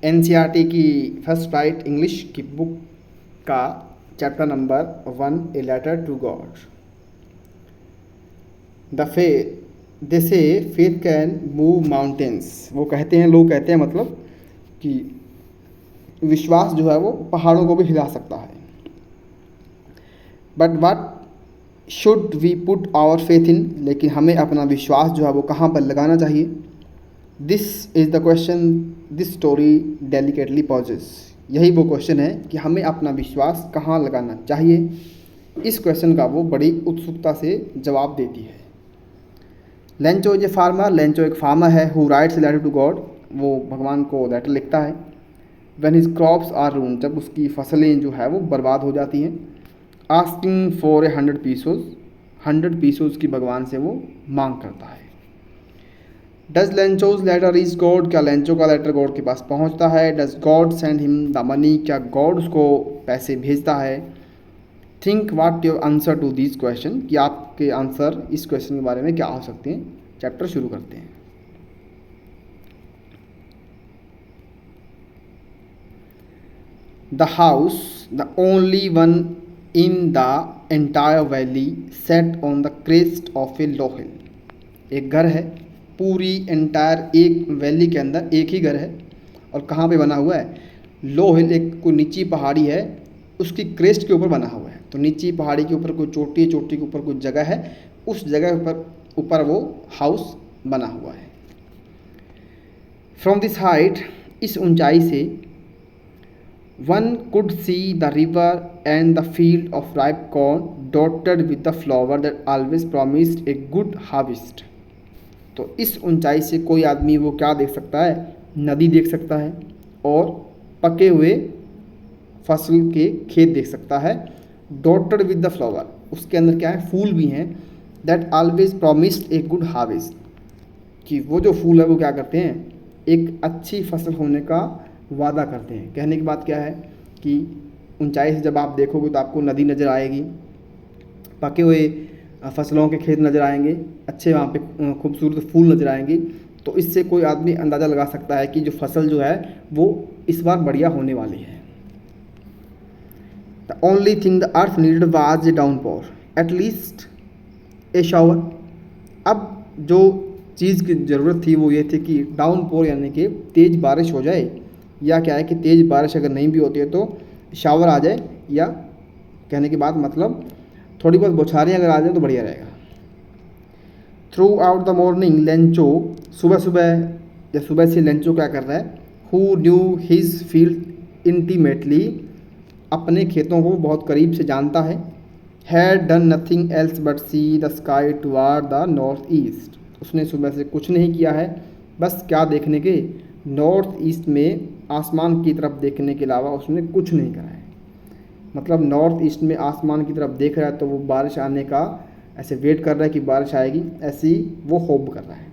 NCERT की first flight English की book का chapter number 1 A letter to God. The फे दे से फेथ कैन मूव माउंटेन्स। वो कहते हैं, लोग कहते हैं मतलब कि विश्वास जो है वो पहाड़ों को भी हिला सकता है। But what should we put our faith in, लेकिन हमें अपना विश्वास जो है वो कहाँ पर लगाना चाहिए। This is the question this story delicately poses. यही वो क्वेश्चन है कि हमें अपना विश्वास कहाँ लगाना चाहिए। इस क्वेश्चन का वो बड़ी उत्सुकता से जवाब देती है। Lencho is a farmer. Lencho एक फार्मर है। Who writes letter to God. वो भगवान को लेटर लिखता है। When his crops are ruined, जब उसकी फसलें जो है वो बर्बाद हो जाती हैं। आस्किंग फॉर 100 पीसोज, 100 पीसोज की भगवान से वो मांग करता है। Does Lencho's letter reach God. क्या लेंचो का लेटर गॉड के पास पहुंचता है। Does God send him the money. क्या गॉड उसको पैसे भेजता है। Think what your answer to this question, कि आपके आंसर इस क्वेश्चन के बारे में क्या हो सकते हैं। चैप्टर शुरू करते हैं। The house, the only one in the entire valley, set on the crest of a low hill. एक घर है पूरी एंटायर एक वैली के अंदर, एक ही घर है। और कहाँ पे बना हुआ है। लो हिल, एक कोई नीची पहाड़ी है, उसकी क्रेस्ट के ऊपर बना हुआ है। तो नीची पहाड़ी के ऊपर कोई चोटी, चोटी के ऊपर कोई जगह है, उस जगह ऊपर वो हाउस बना हुआ है। फ्रॉम दिस हाइट, इस ऊंचाई से, one could see the river and the field of ripe corn dotted with the flower that always promised a good harvest. तो इस ऊंचाई से कोई आदमी वो क्या देख सकता है। नदी देख सकता है और पके हुए फसल के खेत देख सकता है। डॉटेड विद द फ्लावर, उसके अंदर क्या है, फूल भी हैं। That always promised a good harvest, कि वो जो फूल है वो क्या करते हैं, एक अच्छी फसल होने का वादा करते हैं। कहने की बात क्या है कि ऊंचाई से जब आप देखोगे तो आपको नदी नज़र आएगी, पके हुए फसलों के खेत नज़र आएंगे, अच्छे वहाँ पे खूबसूरत फूल नज़र आएंगे। तो इससे कोई आदमी अंदाज़ा लगा सकता है कि जो फसल जो है वो इस बार बढ़िया होने वाली है। The only thing the earth needed was a downpour, at least A shower. अब जो चीज़ की ज़रूरत थी वो ये थी कि डाउनपोर यानी कि तेज़ बारिश हो जाए, या क्या है कि तेज़ बारिश अगर नहीं भी होती है तो शावर आ जाए, या कहने की बात मतलब थोड़ी बहुत बौछारें अगर आ जाए तो बढ़िया रहेगा। Through out the morning Lencho, सुबह सुबह या सुबह से लेंचो क्या कर रहा है। Who knew his field intimately, अपने खेतों को बहुत करीब से जानता है। Had done nothing else but see the sky toward the north east, उसने सुबह से कुछ नहीं किया है, बस क्या देखने के, नॉर्थ ईस्ट में आसमान की तरफ देखने के अलावा उसने कुछ नहीं करा है। मतलब नॉर्थ ईस्ट में आसमान की तरफ देख रहा है तो वो बारिश आने का ऐसे वेट कर रहा है कि बारिश आएगी, ऐसी वो होप कर रहा है।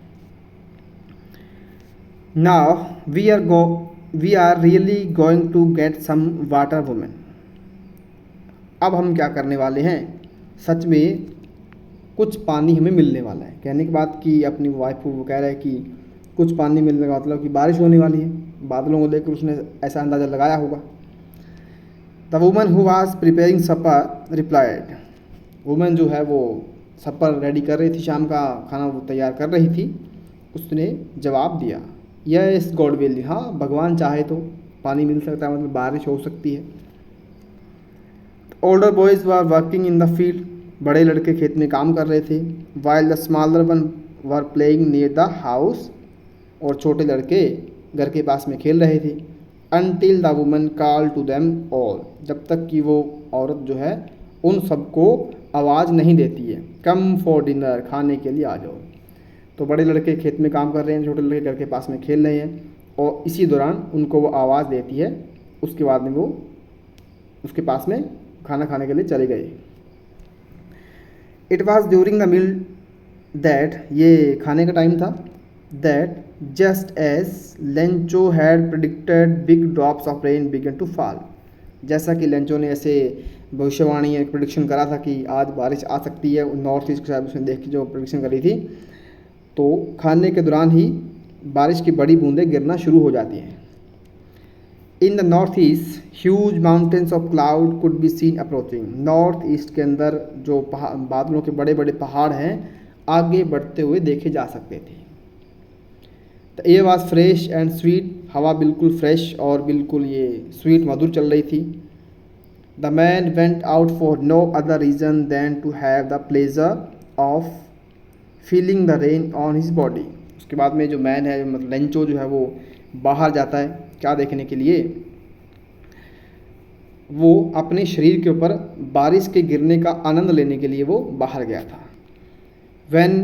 Now we are really going to get some water women. अब हम क्या करने वाले हैं, सच में कुछ पानी हमें मिलने वाला है। कहने की बात कि अपनी वाइफ को वो कह रहा है कि कुछ पानी मिलने का मतलब कि बारिश होने वाली है। बादलों को देखकर उसने ऐसा अंदाज़ा लगाया होगा। The woman who was preparing supper replied, woman जो है वो सपर रेडी कर रही थी, शाम का खाना वो तैयार कर रही थी, उसने जवाब दिया, यस गॉड विल, हाँ भगवान चाहे तो पानी मिल सकता है, मतलब बारिश हो सकती है। Older boys were working in the field, बड़े लड़के खेत में काम कर रहे थे। While the smaller one were playing near the house, और छोटे लड़के घर के पास में खेल रहे थे। Until the woman call to them all, जब तक कि वो औरत जो है उन सबको आवाज़ नहीं देती है, कम फॉर डिनर, खाने के लिए आ जाओ। तो बड़े लड़के खेत में काम कर रहे हैं, छोटे लड़के घर के पास में खेल रहे हैं, और इसी दौरान उनको वो आवाज़ देती है। उसके बाद में वो उसके पास में खाना खाने के लिए चले गए। It was during the meal that, ये खाने का टाइम था, that just as Lencho had predicted big drops of rain began to fall, जैसा कि लेंचो ने ऐसे भविष्यवाणी एक प्रिडिक्शन करा था कि आज बारिश आ सकती है, नॉर्थ ईस्ट के साइड उसने देख के जो प्रिडिक्शन करी थी, तो खाने के दौरान ही बारिश की बड़ी बूंदें गिरना शुरू हो जाती हैं। In the north east huge mountains of cloud could be seen approaching. North east के अंदर जो बादलों के बड़े बड़े पहाड़ हैं आगे बढ़ते हुए देखे जा सकते थे। The air was fresh and sweet, हवा बिल्कुल फ्रेश और बिल्कुल ये स्वीट मधुर चल रही थी। The man went out for no other reason than to have the pleasure of feeling the rain on his body. उसके बाद में जो मैन है मतलब लेंचो जो है वो बाहर जाता है क्या देखने के लिए, वो अपने शरीर के ऊपर बारिश के गिरने का आनंद लेने के लिए वो बाहर गया था। When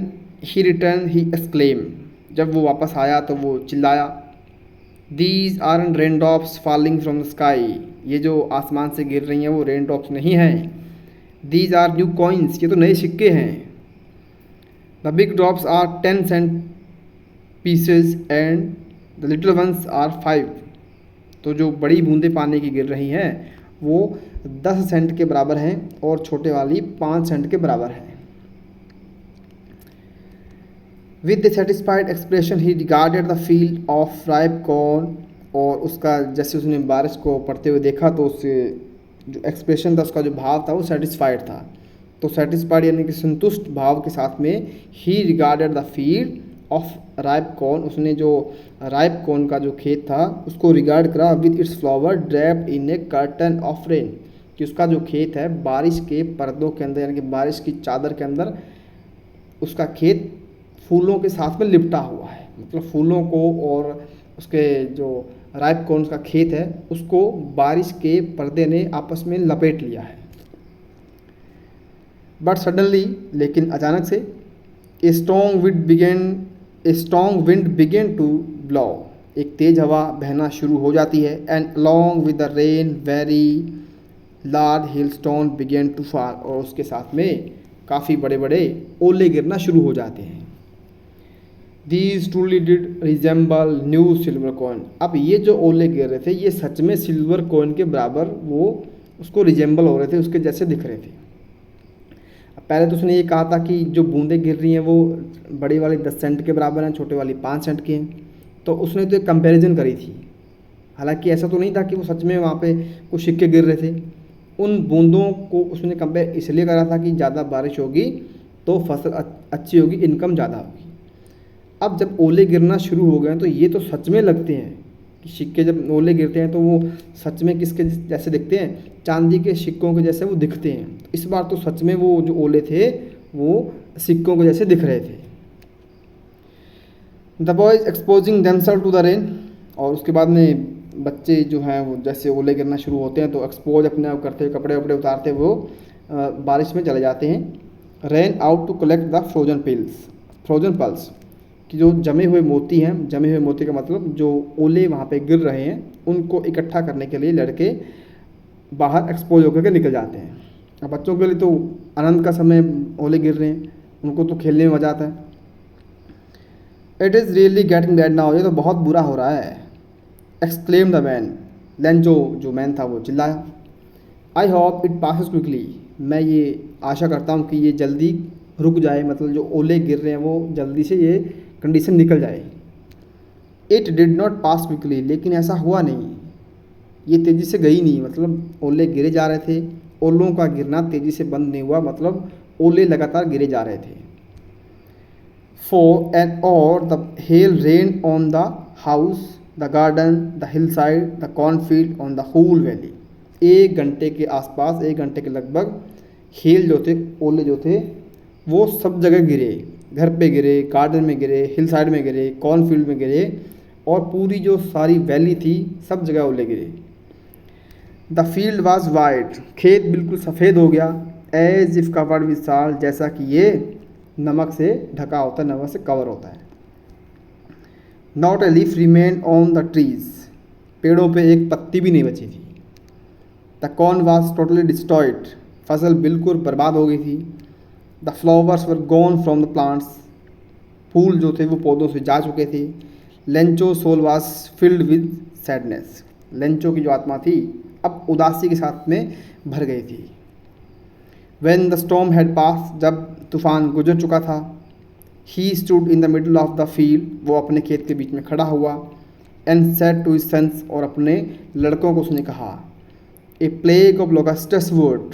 he returned he exclaimed, जब वो वापस आया तो वो चिल्लाया, These aren't raindrops falling from the sky, ये जो आसमान से गिर रही हैं वो रेन ड्रॉप्स नहीं हैं। These are new coins, ये तो नए सिक्के हैं। The big drops are 10 cent pieces and the little ones are 5, तो जो बड़ी बूंदें पानी की गिर रही हैं वो 10 सेंट के बराबर हैं और छोटे वाली 5 सेंट के बराबर हैं। With the satisfied expression he regarded the field of ripe corn, और उसका जैसे उसने बारिश को पड़ते हुए देखा तो उससे जो एक्सप्रेशन था उसका जो भाव था वो सेटिस्फाइड था। तो सेटिस्फाइड यानी कि संतुष्ट भाव के साथ में ही regarded the field of ripe corn, उसने जो राइप कॉर्न का जो खेत था उसको रिगार्ड करा with its flower draped in A curtain of rain, कि उसका जो खेत है बारिश के पर्दों के अंदर यानी कि बारिश की चादर के अंदर उसका खेत फूलों के साथ में लिपटा हुआ है। मतलब फूलों को और उसके जो राइप कॉर्न का खेत है उसको बारिश के पर्दे ने आपस में लपेट लिया है। बट सडनली, लेकिन अचानक से, a strong wind began to blow, एक तेज़ हवा बहना शुरू हो जाती है। And along with the rain very large hailstones began to fall, और उसके साथ में काफ़ी बड़े बड़े ओले गिरना शुरू हो जाते हैं। These truly did resemble new silver coin, अब ये जो ओले गिर रहे थे ये सच में सिल्वर कॉइन के बराबर वो उसको रिजेंबल हो रहे थे, उसके जैसे दिख रहे थे। पहले तो उसने ये कहा था कि जो बूंदें गिर रही हैं वो बड़ी वाली 10 सेंट के बराबर हैं, छोटे वाली 5 सेंट की हैं, तो उसने तो एक कंपैरिजन करी थी। हालांकि ऐसा तो नहीं था कि वो सच में वहाँ पे कुछ सिक्के गिर रहे थे। उन बूंदों को उसने कंपेयर इसलिए करा था कि ज़्यादा बारिश होगी तो फसल अच्छी होगी, इनकम ज़्यादा होगी। अब जब ओले गिरना शुरू हो गए तो ये तो सच में लगते हैं कि सिक्के जब ओले गिरते हैं तो वो सच में किसके जैसे दिखते हैं, चांदी के सिक्कों के जैसे वो दिखते हैं। इस बार तो सच में वो जो ओले थे वो सिक्कों के जैसे दिख रहे थे। The boys exposing themselves to the rain, और उसके बाद में बच्चे जो हैं वो जैसे ओले गिरना शुरू होते हैं तो एक्सपोज अपने आप करते हुए कपड़े वपड़े उतारते वो बारिश में चले जाते हैं। Ran out to collect the frozen pearls, कि जो जमे हुए मोती हैं, जमे हुए मोती का मतलब जो ओले वहाँ पे गिर रहे हैं उनको इकट्ठा करने के लिए लड़के बाहर एक्सपोज होकर के निकल जाते हैं। अब बच्चों के लिए तो आनंद का समय, ओले गिर रहे हैं, उनको तो खेलने में मज़ा आता है। It is really getting bad now, ये तो बहुत बुरा हो रहा है। एक्सक्लेम द मैन, लेंचो जो मैन था वो चिल्लाया। I hope it passes quickly, मैं ये आशा करता हूँ कि ये जल्दी रुक जाए, मतलब जो ओले गिर रहे हैं वो जल्दी से ये कंडीशन निकल जाए। It did not pass quickly, लेकिन ऐसा हुआ नहीं, ये तेज़ी से गई नहीं। मतलब ओले गिरे जा रहे थे, ओलों का गिरना तेज़ी से बंद नहीं हुआ, मतलब ओले लगातार गिरे जा रहे थे। For an hour the hail rain on the house, the garden, the hill side, the cornfield, on the whole valley. 1 घंटे के आसपास, 1 घंटे के लगभग हेल जो थे, ओले जो थे वो सब जगह गिरे। घर पे गिरे, गार्डन में गिरे, हिल साइड में गिरे, कॉर्नफील्ड में गिरे, और पूरी जो सारी वैली थी सब जगह ओले गिरे। द फील्ड वॉज वाइट, खेत बिल्कुल सफ़ेद हो गया। As if covered with salt, जैसा कि ये नमक से ढका होता है, नमक से कवर होता है। Not a leaf remain on the trees, पेड़ों पे एक पत्ती भी नहीं बची थी। The corn was totally destroyed, फसल बिल्कुल बर्बाद हो गई थी। The flowers were gone from the plants, फूल जो थे वो पौधों से जा चुके थे। Lencho soul was filled with sadness, Lencho की जो आत्मा थी अब उदासी के साथ में भर गई थी। When the storm had passed, जब तूफान गुजर चुका था। He stood in the middle of the field, वो अपने खेत के बीच में खड़ा हुआ। And said to his sons, और अपने लड़कों को उसने कहा, a plague of locusts would.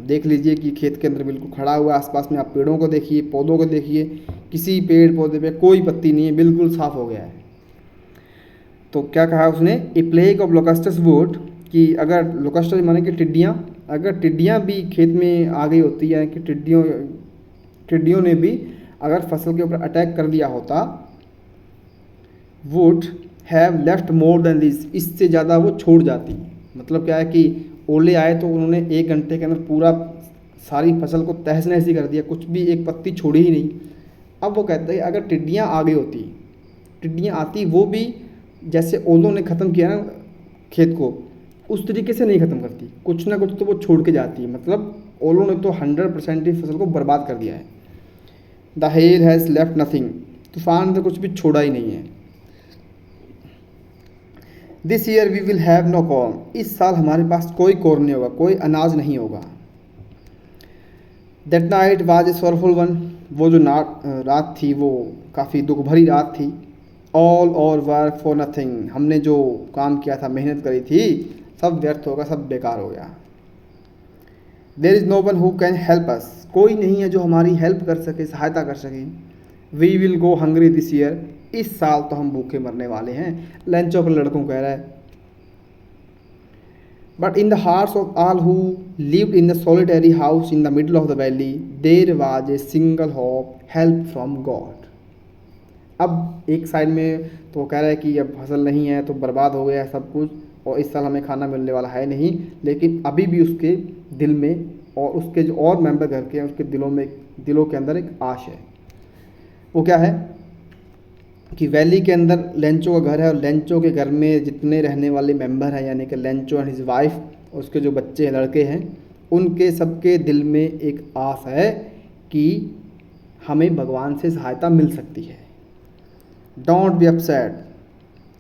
देख लीजिए कि खेत के अंदर बिल्कुल खड़ा हुआ है, आसपास में आप पेड़ों को देखिए, पौधों को देखिए, किसी पेड़ पौधे पे कोई पत्ती नहीं है, बिल्कुल साफ हो गया है। तो क्या कहा उसने, ए प्लेग ऑफ लोकस्टस वुड, कि अगर लोकस्टस माने कि टिड्डियाँ, अगर टिड्डियाँ भी खेत में आ गई होती है, कि टिड्डियों ने भी अगर फसल के ऊपर अटैक कर दिया होता, would have left more than this, इससे ज़्यादा वो छोड़ जाती। मतलब क्या है कि ओले आए तो उन्होंने 1 घंटे के अंदर पूरा सारी फसल को तहस नहस ही कर दिया, कुछ भी एक पत्ती छोड़ी ही नहीं। अब वो कहते हैं अगर टिड्डियाँ आ गई होती, टिड्डियाँ आती, वो भी जैसे ओलों ने ख़त्म किया ना खेत को, उस तरीके से नहीं ख़त्म करती, कुछ ना कुछ तो वो छोड़ के जाती है। मतलब ओलों ने तो 100% ही फसल को बर्बाद कर दिया है। The hail has left nothing, तूफान ने तो कुछ भी छोड़ा ही नहीं है। This year we will have no corn, इस साल हमारे पास कोई कॉर्न नहीं होगा, कोई अनाज नहीं होगा। That night was a sorrowful one, वो जो रात थी वो काफ़ी दुख भरी रात थी। ऑल और वर्क फॉर नथिंग, हमने जो काम किया था, मेहनत करी थी, सब व्यर्थ होगा, सब बेकार हो गया। There is no one who can help us, कोई नहीं है जो हमारी हेल्प कर सके, सहायता कर सके। We will go hungry this year, इस साल तो हम भूखे मरने वाले हैं। लंच ऑफ लड़कों को कह रहा है। But in the hearts of all who lived in the solitary house in the middle of the valley there was a single hope, help from God. अब एक साइड में तो वो कह रहा है कि अब फसल नहीं है तो बर्बाद हो गया है सब कुछ, और इस साल हमें खाना मिलने वाला है नहीं, लेकिन अभी भी उसके दिल में और उसके जो और मेंबर घर के हैं उसके दिलों के अंदर एक आश है। वो क्या है कि वैली के अंदर लेंचो का घर है, और लेंचो के घर में जितने रहने वाले मेंबर हैं, यानी कि लेंचो एंड हिज वाइफ और उसके जो बच्चे हैं, लड़के हैं, उनके सबके दिल में एक आस है कि हमें भगवान से सहायता मिल सकती है। डोंट बी अपसेट,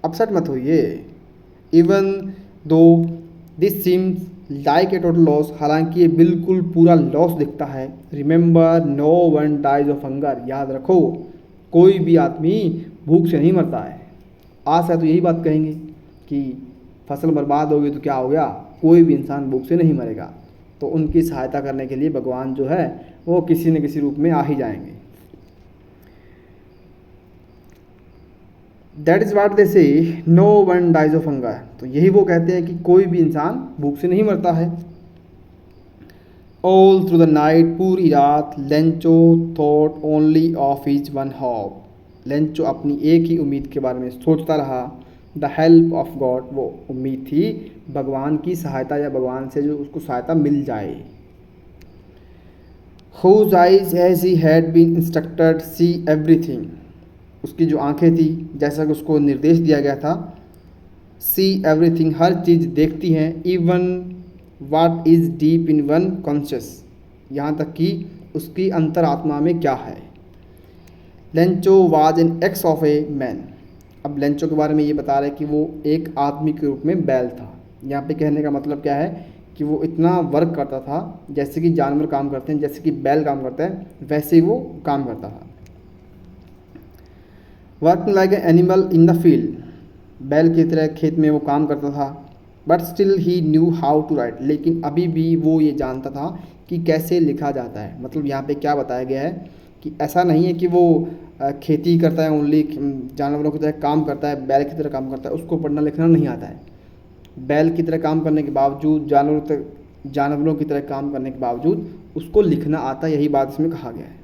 अपसेट मत होइए। Even though this seems like a total loss, हालांकि ये बिल्कुल पूरा लॉस दिखता है। Remember no one dies of hunger, याद रखो कोई भी आदमी भूख से नहीं मरता है। आज है तो यही बात कहेंगे कि फसल बर्बाद हो गई तो क्या हो गया, कोई भी इंसान भूख से नहीं मरेगा। तो उनकी सहायता करने के लिए भगवान जो है वो किसी न किसी रूप में आ ही जाएंगे। That is what they say no one dies of hunger, तो यही वो कहते हैं कि कोई भी इंसान भूख से नहीं मरता है। ऑल थ्रू द नाइट, पूरी रात Lencho thought only of his one hope, Lencho अपनी एक ही उम्मीद के बारे में सोचता रहा। द हेल्प ऑफ गॉड, वो उम्मीद थी भगवान की सहायता, या भगवान से जो उसको सहायता मिल जाए। Whose eyes as he had been instructed see everything, उसकी जो आंखें थी जैसा कि उसको निर्देश दिया गया था, सी एवरीथिंग, हर चीज़ देखती हैं। Even what is deep in one conscious, यहाँ तक कि उसकी अंतरात्मा में क्या है। Lencho was an x of a man, अब लेंचो के बारे में ये बता रहे हैं कि वो एक आदमी के रूप में बैल था। यहाँ पे कहने का मतलब क्या है कि वो इतना वर्क करता था जैसे कि जानवर काम करते हैं, जैसे कि बैल काम करता है वैसे ही वो काम करता था। Working like an animal in the field, बैल की तरह खेत में वो काम करता था। But still he knew how to write, लेकिन अभी भी वो ये जानता था कि कैसे लिखा जाता है। मतलब यहाँ पे क्या बताया गया है कि ऐसा नहीं है कि वो खेती करता है ओनली, जानवरों की तरह काम करता है, बैल की तरह काम करता है, उसको पढ़ना लिखना नहीं आता है। बैल की तरह काम करने के बावजूद, जानवरों की तरह काम करने के बावजूद उसको लिखना आता है, यही बात इसमें कहा गया है।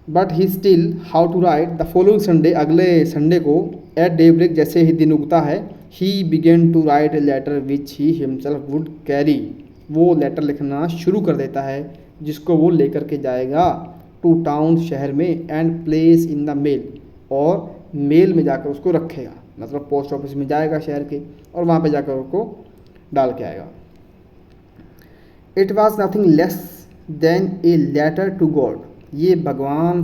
But he still how to write the following Sunday, अगले संडे को एट डे ब्रेक, जैसे ही दिन उगता है, he began to write a letter which he himself would carry, वो लेटर लिखना शुरू कर देता है जिसको वो लेकर के जाएगा टू टाउन, शहर में, and place in the mail, और मेल में जाकर उसको रखेगा। मतलब पोस्ट ऑफिस में जाएगा शहर के, और वहाँ पे जाकर उसको डाल के आएगा। It was nothing less than a letter to God, ये भगवान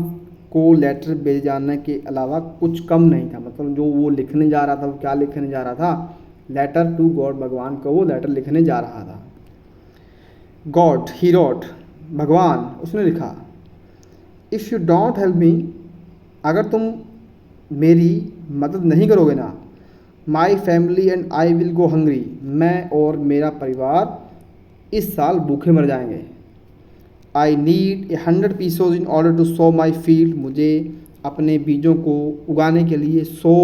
को लेटर भेज जाने के अलावा कुछ कम नहीं था। मतलब जो वो लिखने जा रहा था, वो क्या लिखने जा रहा था, लेटर टू गॉड, भगवान को वो लेटर लिखने जा रहा था। गॉड ही रोट, भगवान उसने लिखा, if you don't help me, अगर तुम मेरी मदद नहीं करोगे ना? My family and I will go hungry, मैं और मेरा परिवार इस साल भूखे मर जाएंगे। I need 100 pesos in order to sow my field, मुझे अपने बीजों को उगाने के लिए 100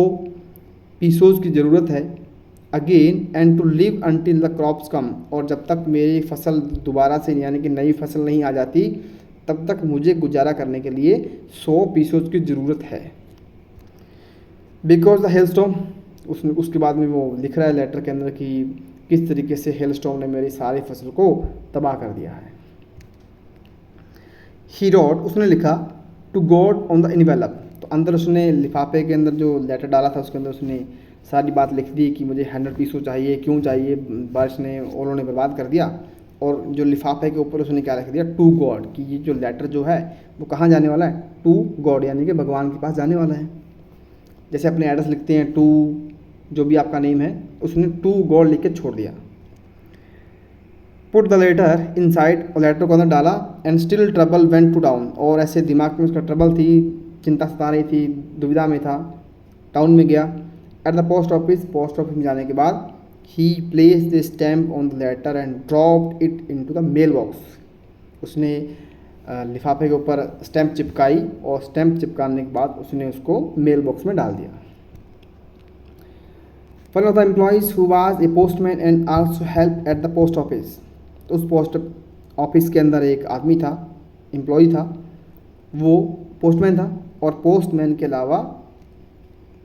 पीसोज की ज़रूरत है। Again and to live until the crops come, और जब तक मेरी फसल दोबारा से यानी कि नई फसल नहीं आ जाती तब तक मुझे गुजारा करने के लिए 100 पीसोज की ज़रूरत है। बिकॉज द हेलस्टॉर्म, उसके बाद में वो लिख रहा है लेटर के अंदर कि किस तरीके से हेलस्टॉर्म ने मेरी सारी फसल को तबाह कर दिया है। ही रोट, उसने लिखा to God on the envelope, तो अंदर उसने लिफाफे के अंदर जो लेटर डाला था उसके अंदर उसने सारी बात लिख दी कि मुझे 100 पीसों चाहिए, क्यों चाहिए, बारिश ने ओलों ने बर्बाद कर दिया। और जो लिफाफे के ऊपर उसने क्या लिख दिया, टू गॉड, कि ये जो लेटर जो है वो कहाँ जाने वाला है, टू गॉड यानी कि भगवान के पास जाने वाला है। जैसे अपने एड्रेस लिखते हैं टू जो भी आपका नेम है, उसने टू गॉड लिख के छोड़ दिया। पुट द लेटर इनसाइड, और लेटर को अंदर डाला। And still trouble went to town, और ऐसे दिमाग में उसका ट्रबल थी, चिंता सता रही थी, दुविधा में था, टाउन में गया। एट द पोस्ट ऑफिस में जाने के बाद he place the stamp on the letter and dropped it into the mail box, उसने लिफाफे के ऊपर स्टैम्प चिपकाई और स्टैम्प चिपकाने के बाद उसने उसको मेल बॉक्स में डाल दिया। One of the employees who was a postman and also help at the post office, तो उस पोस्ट ऑफिस के अंदर एक आदमी था, एम्प्लॉय था, वो पोस्टमैन था और पोस्टमैन के अलावा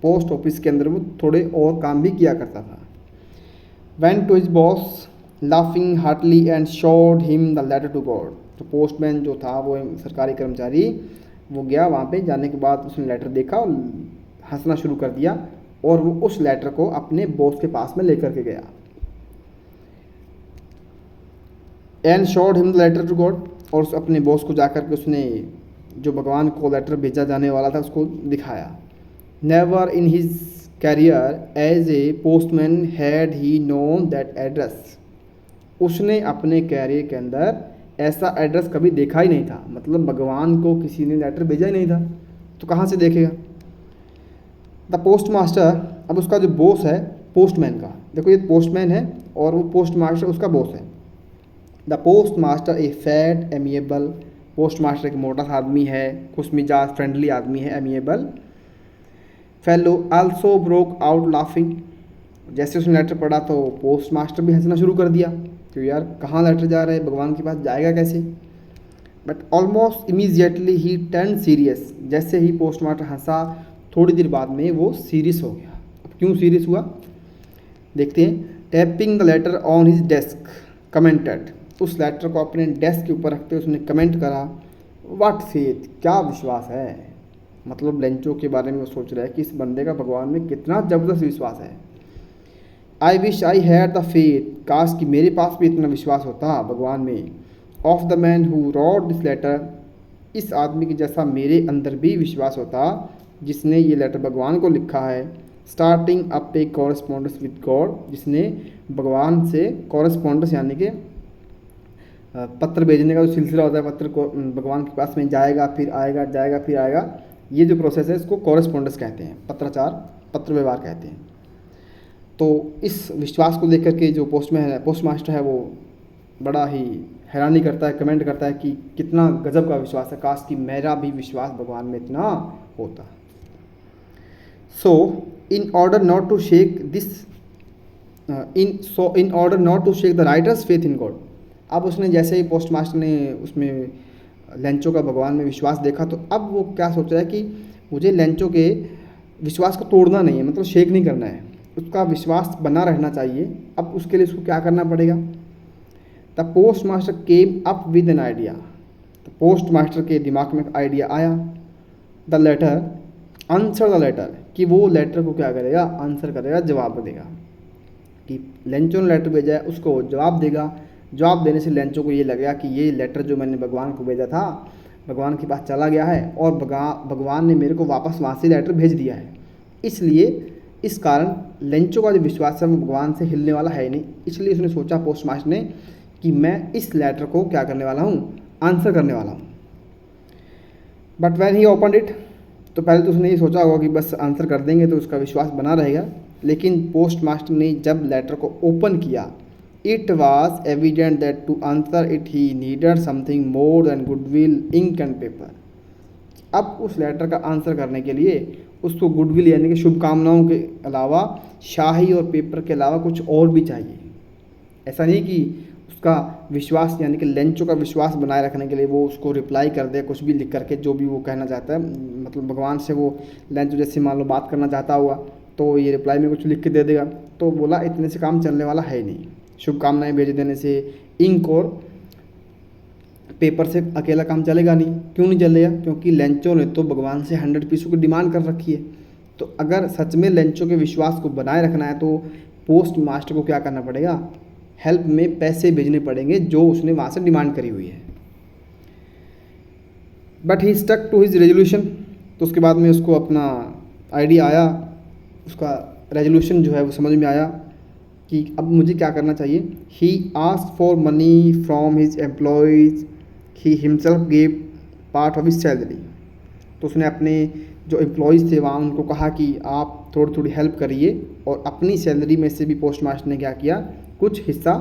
पोस्ट ऑफिस के अंदर वो थोड़े और काम भी किया करता था। Went to his boss laughing heartily and showed him the letter to God, तो पोस्टमैन जो था वो सरकारी कर्मचारी, वो गया वहाँ पे, जाने के बाद उसने लेटर देखा और हंसना शुरू कर दिया और वो उस लेटर को अपने बॉस के पास में लेकर के गया। And showed him the letter to God, और अपने बॉस को जाकर के उसने जो भगवान को लेटर भेजा जाने वाला था उसको दिखाया। Never in his career as a postman had he known that address, उसने अपने कैरियर के अंदर ऐसा एड्रेस कभी देखा ही नहीं था, मतलब भगवान को किसी ने लेटर भेजा ही नहीं था तो कहाँ से देखेगा। द पोस्ट मास्टर, अब उसका जो बॉस है पोस्टमैन का, देखो ये पोस्टमैन है और वो पोस्ट मास्टर उसका बॉस है। The post master A fat amiable, post master एक मोटा सा आदमी है, खुश मिजाज फ्रेंडली आदमी है, amiable. Fellow also broke out laughing, जैसे उसने लेटर पढ़ा तो पोस्ट मास्टर भी हंसना शुरू कर दिया, तो यार कहाँ लेटर जा रहा है, भगवान के पास जाएगा कैसे। But almost immediately he turn serious, जैसे ही पोस्ट मास्टर हंसा थोड़ी देर बाद में वो सीरियस हो गया। अब क्यों सीरियस हुआ देखते हैं। Tapping the later on his desk commented, उस लेटर को अपने डेस्क के ऊपर रखते उसने कमेंट करा, व्हाट फेथ, क्या विश्वास है, मतलब लेंचो के बारे में वो सोच रहा है कि इस बंदे का भगवान में कितना ज़बरदस्त विश्वास है। I wish I had the faith, काश कि मेरे पास भी इतना विश्वास होता भगवान में। Of the man who wrote this letter, इस आदमी की जैसा मेरे अंदर भी विश्वास होता जिसने ये लेटर भगवान को लिखा है। Starting up A correspondence with God, जिसने भगवान से कॉरेस्पॉन्डेंस यानी कि पत्र भेजने का जो सिलसिला होता है, पत्र को भगवान के पास में जाएगा फिर आएगा, जाएगा फिर आएगा, ये जो प्रोसेस है इसको कॉरेस्पॉन्डेंस कहते हैं, पत्राचार, पत्र व्यवहार कहते हैं। तो इस विश्वास को लेकर के जो पोस्ट मास्टर है वो बड़ा ही हैरानी करता है, कमेंट करता है कि कितना गजब का विश्वास है, काश कि मेरा भी विश्वास भगवान में इतना होता। So in order not to shake this in order not to shake the writer's faith in God, अब उसने जैसे ही पोस्ट मास्टर ने उसमें लेंचो का भगवान में विश्वास देखा तो अब वो क्या सोच रहा है कि मुझे लेंचो के विश्वास को तोड़ना नहीं है, मतलब शेक नहीं करना है, उसका विश्वास बना रहना चाहिए। अब उसके लिए उसको क्या करना पड़ेगा। The postmaster came up with an idea, तो पोस्ट मास्टर के दिमाग में एक आइडिया आया। The letter answer the letter, कि वो लेटर को क्या करेगा, आंसर करेगा, जवाब देगा, कि लेंचो ने लेटर भेजा है उसको जवाब देगा। जवाब देने से लेंचो को ये लगेगा कि ये लेटर जो मैंने भगवान को भेजा था भगवान के पास चला गया है और भगवान ने मेरे को वापस वहाँ से लेटर भेज दिया है, इसलिए इस कारण लेंचो का जो विश्वास है वो भगवान से हिलने वाला है नहीं। इसलिए उसने सोचा पोस्ट मास्टर ने कि मैं इस लेटर को क्या करने वाला हूँ, आंसर करने वाला हूँ। But when he opened it, तो पहले तो उसने ये सोचा होगा कि बस आंसर कर देंगे तो उसका विश्वास बना रहेगा, लेकिन पोस्ट मास्टर ने जब लेटर को ओपन किया, it was evident that to answer it he needed something more than goodwill, ink and paper. अब उस लेटर का आंसर करने के लिए उसको गुडविल यानी कि शुभकामनाओं के अलावा, शाही और पेपर के अलावा कुछ और भी चाहिए। ऐसा नहीं कि उसका विश्वास यानी कि लेंचो का विश्वास बनाए रखने के लिए वो उसको रिप्लाई कर दे कुछ भी लिख करके, जो भी वो कहना चाहता है। मतलब भगवान से वो लेंचो जैसे मान लो बात करना चाहता हुआ तो ये रिप्लाई में कुछ लिख के दे देगा, तो बोला इतने से काम चलने वाला है नहीं। शुभकामनाएं भेज देने से, इंक और पेपर से अकेला काम चलेगा नहीं। क्यों नहीं चलेगा? क्योंकि लेंचो ने तो भगवान से 100 पीसों की डिमांड कर रखी है। तो अगर सच में लेंचो के विश्वास को बनाए रखना है तो पोस्ट मास्टर को क्या करना पड़ेगा? हेल्प में पैसे भेजने पड़ेंगे जो उसने वहाँ से डिमांड करी हुई है। But he stuck to his resolution. तो उसके बाद में उसको अपना आइडिया आया, उसका रेजोल्यूशन जो है वो समझ में आया कि अब मुझे क्या करना चाहिए। He asked for money from his employees, he himself gave part of his salary. तो उसने अपने जो एम्प्लॉयज़ थे वहाँ उनको कहा कि आप थोड़ी थोड़ी हेल्प करिए, और अपनी सैलरी में से भी पोस्ट मास्टर ने क्या किया, कुछ हिस्सा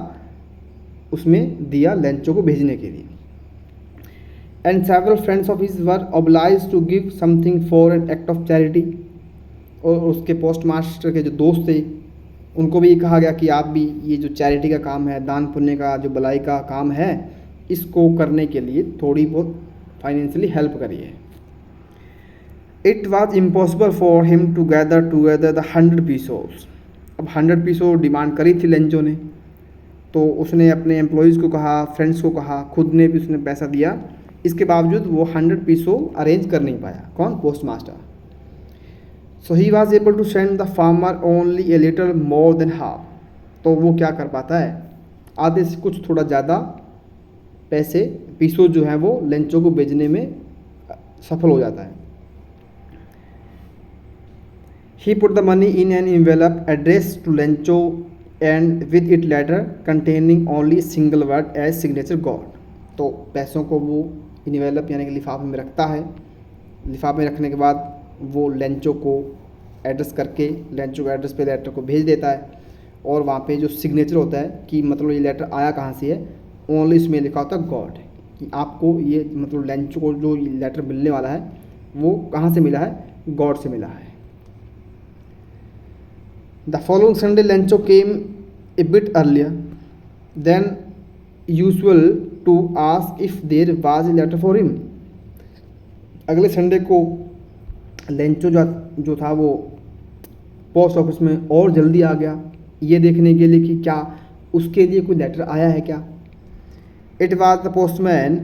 उसमें दिया लेंचो को भेजने के लिए। And several friends of his were obliged to give something for an act of charity. और उसके पोस्ट मास्टर के जो दोस्त थे उनको भी कहा गया कि आप भी ये जो चैरिटी का काम है, दान पुण्य का जो भलाई का काम है, इसको करने के लिए थोड़ी बहुत फाइनेंशियली हेल्प करिए। It was impossible for him to gather together the 100 pesos. अब 100 पीसो डिमांड करी थी लेंचो ने, तो उसने अपने एम्प्लॉयज़ को कहा, फ्रेंड्स को कहा, खुद ने भी उसने पैसा दिया। इसके बावजूद वो 100 पीसो अरेंज कर नहीं पाया। कौन? Postmaster. So he was able to send the farmer only a little more than half. तो वो क्या कर पाता है, आधे से कुछ थोड़ा ज़्यादा पैसे पीसो जो हैं वो लेंचो को भेजने में सफल हो जाता है। He put the money in an envelope addressed to Lencho and with it letter containing only a single word as signature God। तो पैसों को वो इन्वेलप यानी कि लिफाफे में रखता है। लिफाफे में रखने के बाद वो लेंचो को एड्रेस करके लेंचो के एड्रेस पे लेटर को भेज देता है, और वहाँ पे जो सिग्नेचर होता है कि मतलब ये लेटर आया कहाँ से है, ओनली इसमें लिखा होता है गॉड, कि आपको ये मतलब लेंचो को जो लेटर मिलने वाला है वो कहाँ से मिला है, गॉड से मिला है। The following Sunday, Lencho came a bit earlier than usual to ask if there was a letter for him। अगले संडे को लेंचो जो था वो पोस्ट ऑफिस में और जल्दी आ गया, ये देखने के लिए कि क्या उसके लिए कोई लेटर आया है क्या। It was the postman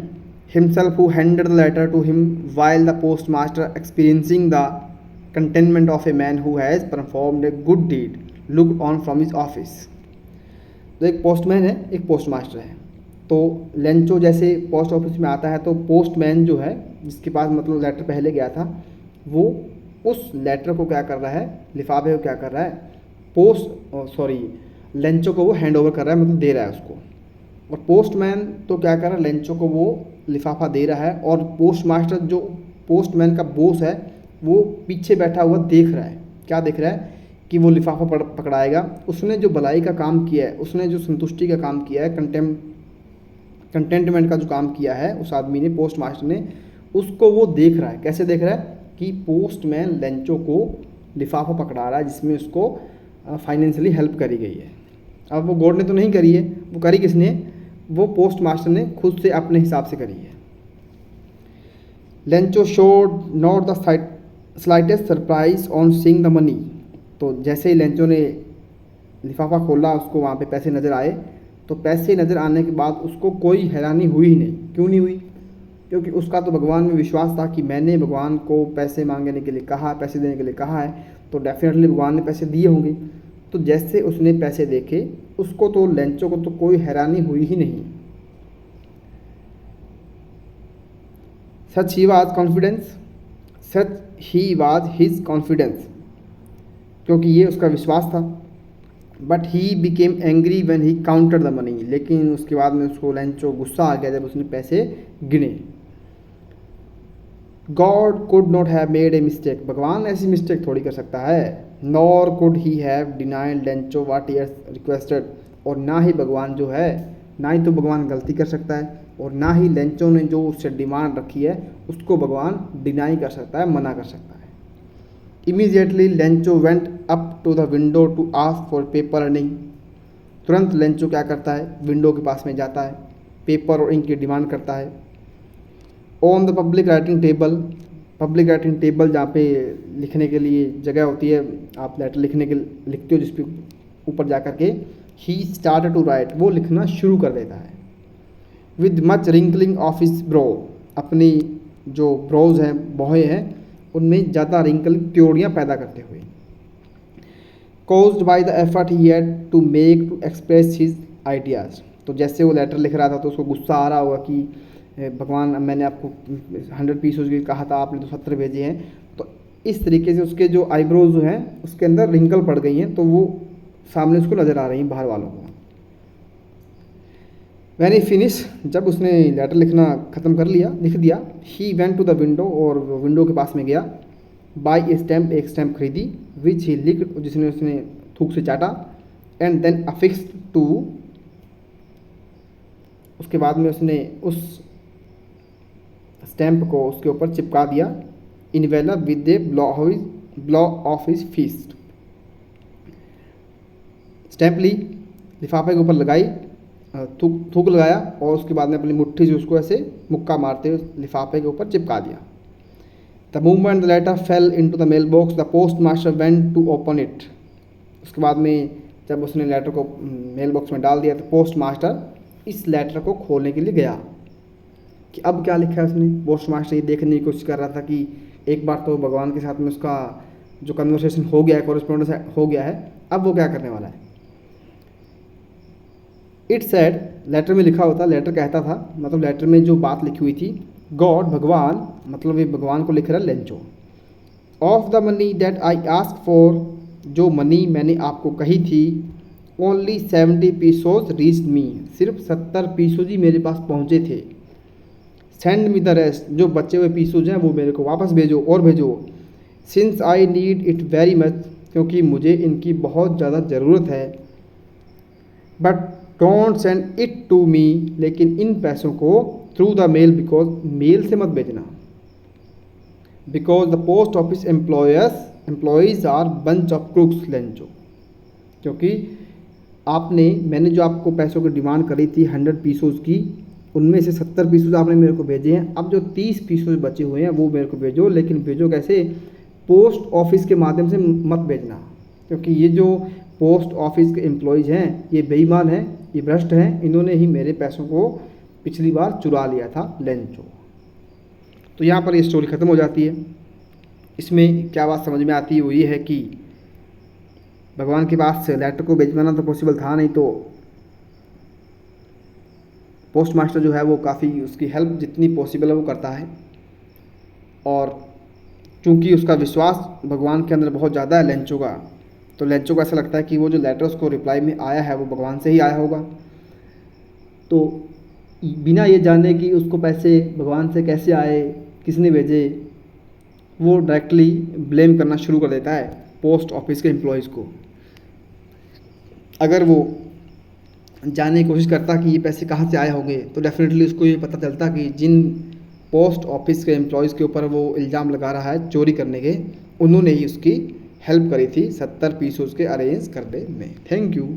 himself who handed the letter to him while the postmaster, experiencing the contentment of a man who has performed a good deed, looked on from his office। तो एक postman है, एक post master है। तो Lencho जैसे post office में आता है तो पोस्टमैन जो है जिसके पास मतलब लेटर पहले गया था, वो उस लेटर को क्या कर रहा है, लिफाफे को क्या कर रहा है, लेंचो को वो हैंड ओवर कर रहा है, मतलब दे रहा है उसको। और पोस्टमैन तो क्या कर रहा है, लेंचो को वो लिफाफा दे रहा है, और पोस्ट मास्टर जो पोस्टमैन का बॉस है वो पीछे बैठा हुआ देख रहा है। क्या देख रहा है कि वो लिफाफा पकड़ाएगा। उसने जो भलाई का काम किया है, उसने जो संतुष्टि का काम किया है, कंटेंटमेंट का जो काम किया है उस आदमी ने, पोस्ट मास्टर ने, उसको वो देख रहा है। कैसे देख रहा है कि पोस्टमैन लेंचो को लिफाफा पकड़ा रहा है जिसमें उसको फाइनेंशियली हेल्प करी गई है। अब वो गॉड ने तो नहीं करी है, वो करी किसने, वो पोस्ट मास्टर ने खुद से अपने हिसाब से करी है। Lencho showed not the slightest surprise on seeing the money. तो जैसे ही लेंचो ने लिफाफा खोला, उसको वहाँ पे पैसे नज़र आए, तो पैसे नज़र आने के बाद उसको कोई हैरानी हुई ही नहीं। क्यों नहीं हुई? क्योंकि उसका तो भगवान में विश्वास था कि मैंने भगवान को पैसे मांगने के लिए कहा, पैसे देने के लिए कहा है, तो डेफिनेटली भगवान ने पैसे दिए होंगे। तो जैसे उसने पैसे देखे, उसको तो लेंचो को तो कोई हैरानी हुई ही नहीं। Such he was confidence, such he was his confidence, क्योंकि ये उसका विश्वास था। But he became angry when he counted the money. लेकिन उसके बाद में उसको लेंचो गुस्सा आ गया जब उसने पैसे गिने। God could not have made a mistake, भगवान ऐसी मिस्टेक थोड़ी कर सकता है। Nor could he have denied Lencho what he requested, और ना ही भगवान जो है, ना ही तो भगवान गलती कर सकता है और ना ही लेंचो ने जो उससे डिमांड रखी है उसको भगवान डिनाई कर सकता है, मना कर सकता है। Immediately Lencho went up to the window to ask for paper and ink, तुरंत लेंचो क्या करता है, विंडो के पास में जाता है, पेपर और इंक की डिमांड करता है। On the public writing table, public writing table जहाँ पे लिखने के लिए जगह होती है, आप लेटर लिखने के लिखते हो जिस पे ऊपर जा कर के, ही स्टार्ट टू राइट, वो लिखना शुरू कर देता है। With much wrinkling of his bro, अपनी जो ब्रोज हैं, भौहें हैं, उनमें ज़्यादा रिंकल त्योड़ियाँ पैदा करते हुए। caused by the effort he had to make to express his ideas, तो जैसे वो लेटर लिख रहा था तो उसको गुस्सा आ रहा होगा कि भगवान मैंने आपको 100 पीसेस की कहा था, आपने तो 70 भेजे हैं। तो इस तरीके से उसके जो आईब्रोज जो हैं उसके अंदर रिंकल पड़ गई हैं, तो वो सामने उसको नज़र आ रही हैं बाहर वालों को। वैन ही फिनिश, जब उसने लेटर लिखना ख़त्म कर लिया, लिख दिया, he went to the window, और विंडो के पास में गया। बाई ए स्टैम्प, एक स्टैम्प खरीदी, विच ही लिख, जिसने उसने थूक से चाटा, एंड देन अफिक्स टू, उसके बाद में उसने उस स्टैम्प को उसके ऊपर चिपका दिया, envelope with a blow of his fist, stamp ली, लिफाफे के ऊपर लगाई, थूक लगाया, और उसके बाद में अपनी मुट्ठी से उसको ऐसे मुक्का मारते हुए लिफाफे के ऊपर चिपका दिया। The movement the letter fell into the mail box, the postmaster went to open it, उसके बाद में जब उसने लेटर को मेल बॉक्स में डाल दिया तो पोस्ट मास्टर इस लेटर को खोलने के लिए गया कि अब क्या लिखा है उसने। पोस्ट मास्टर ये देखने की कोशिश कर रहा था कि एक बार तो भगवान के साथ में उसका जो कन्वर्सेशन हो गया है, कॉरेस्पॉन्डेंस हो गया है, अब वो क्या करने वाला है। इट सेड, लेटर में लिखा होता, लेटर कहता था, मतलब लेटर में जो बात लिखी हुई थी, गॉड, भगवान, मतलब ये भगवान को लिख रहा है Lencho, of the money that I ask for, जो मनी मैंने आपको कही थी, ओनली 70 पीसोज रीच्ड मी, सिर्फ 70 पीसोज ही मेरे पास पहुँचे थे। सेंड मी द रेस्ट, जो बचे हुए पीसोज हैं वो मेरे को वापस भेजो और भेजो। Since I need it very much, क्योंकि मुझे इनकी बहुत ज़्यादा ज़रूरत है। But don't send it to me, लेकिन इन पैसों को through the mail, because mail से मत भेजना, because the post office employees are bunch of crooks Lencho, क्योंकि मैंने जो आपको पैसों की डिमांड करी थी 100 पीसोज की, उनमें से 70 पीसोज आपने मेरे को भेजे हैं, अब जो 30 पीसोज बचे हुए हैं वो मेरे को भेजो, लेकिन भेजो कैसे, पोस्ट ऑफिस के माध्यम से मत भेजना, क्योंकि ये जो पोस्ट ऑफिस के एम्प्लॉयज़ हैं ये बेईमान हैं, ये भ्रष्ट हैं, इन्होंने ही मेरे पैसों को पिछली बार चुरा लिया था लेंचो। तो यहाँ पर ये स्टोरी ख़त्म हो जाती है। इसमें क्या बात समझ में आती है वो ये है कि भगवान के पास से लेटर को भिजवाना तो पॉसिबल था नहीं, तो पोस्ट मास्टर जो है वो काफ़ी उसकी हेल्प जितनी पॉसिबल है वो करता है, और चूँकि उसका विश्वास भगवान के अंदर बहुत ज़्यादा है लेंचो का, तो लेंचो को ऐसा लगता है कि वो जो लेटर उसको रिप्लाई में आया है वो भगवान से ही आया होगा। तो बिना ये जाने कि उसको पैसे भगवान से कैसे आए, किसने भेजे, वो डायरेक्टली ब्लेम करना शुरू कर देता है पोस्ट ऑफिस के एम्प्लॉयज़ को। अगर वो जानने की कोशिश करता कि ये पैसे कहाँ से आए होंगे, तो डेफिनेटली उसको ये पता चलता कि जिन पोस्ट ऑफिस के एम्प्लॉयज़ के ऊपर वो इल्ज़ाम लगा रहा है चोरी करने के, उन्होंने ही उसकी हेल्प करी थी 70 पीसोज के अरेंज करने में। Thank you.